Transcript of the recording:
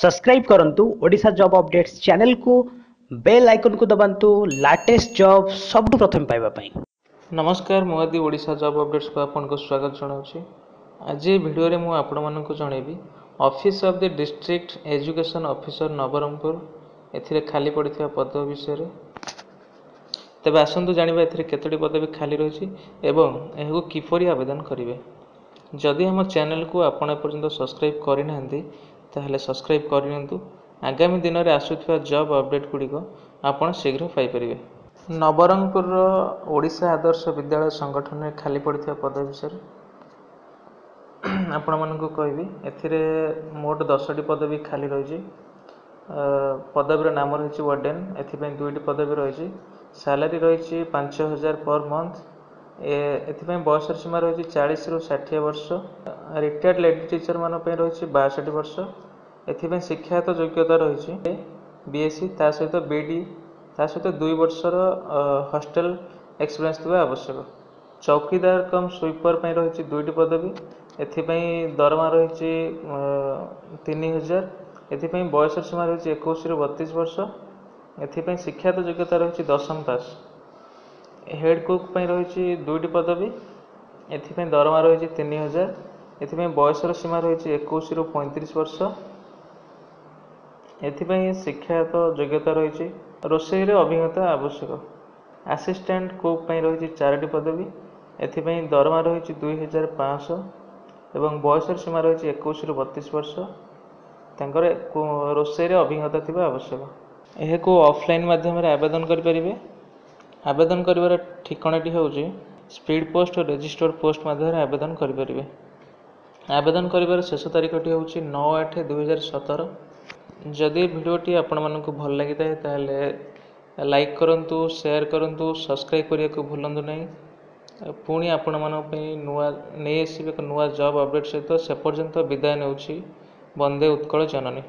Subscribe करंतु Odisha job updates channel को bell icon को दबांतु लेटेस्ट जॉब सबटु प्रथम पाइबा पई। नमस्कार मुआदी ओडिशा जॉब अपडेट्स को आपको स्वागत जनाऊँ। आज वीडियो रे मु आपण मानक जनइबी office of the district education officer Nabarangpur एथिरे खाली पड़िथिबा पद विषय। तेबे आसंतु जानिबा एथिरे केतोटी पदवी खाली रही एवं एहाको किपरि आवेदन करिवे। जदि हम चैनल को आपण पर्यंत सब्सक्राइब करिनांती ताहले सब्सक्राइब करिनंतु। आगामी दिन में आसुथिबा जॉब अपडेट गुड़िक आपण शीघ्र पाई परिबे। नवरंगपुर ओडिशा आदर्श विद्यालय संगठन में खाली पड़िथिबा पद विषय आपण मानकु कहबी। एथिरे मोट 10टी पदवी खाली रही। पदवीर नाम रही वार्डेन, एथिपाई 2टी पदवी रही। सैलरी रही 5000 पर मंथ। एथिपाई बयस सीमा रही 40 रु 60 वर्ष। रिटायर्ड लेडी टीचर मान रही 62 वर्ष। एथिपाई शिक्षागत योग्यता रही बीएससी ता सहित बीडी ता सहित 2 वर्षर हॉस्टल एक्सपीरियंस थिबा आवश्यक। चौकीदार कम स्वीपर पे रही 2टी पदवी। एथिपाई दरमा रही 3000। एथिपाई बयस सीमा रही 21 रु 32 वर्ष। एथिपाई शिक्षागत योग्यता रही 10th पास। हेड कुक पे रही 2टी पदवी। एथिपाई दरमा रही 3000। एथिपाई बयस सीमा रही 21 रु 35 वर्ष। एथिपाई शिक्षागत योग्यता रही रोषेई रे अभिज्ञता आवश्यक। असिस्टेंट कुक पे रही 4टी पदवी। एथिपाई दरमा रही 2500 एवं बयस सीमा रही 21 रु 32 वर्ष। तांकर रोषेई रे अभिज्ञता थिबा आवश्यक। एहाको ऑफलाइन माध्यम रे आवेदन करि परिबे। आवेदन करिवार ठिकानाटी होउची स्पीड पोस्ट और रजिस्टर्ड पोस्ट माध्यम रे आवेदन करि परिबे। आवेदन करिवार शेष तारीखटी होउची 9/8/2017। जदि वीडियोटी आपण मानकु भल लागि ताहे लाइक करंतु, शेयर करंतु, सब्सक्राइब करिया को भूलंतु नहीं। पुणी आपण मानक पई नुआ नै आसीबे एक नुआ जॉब अपडेट सहित से पर्यंत विदाय नेउची। वंदे उत्कल जननी।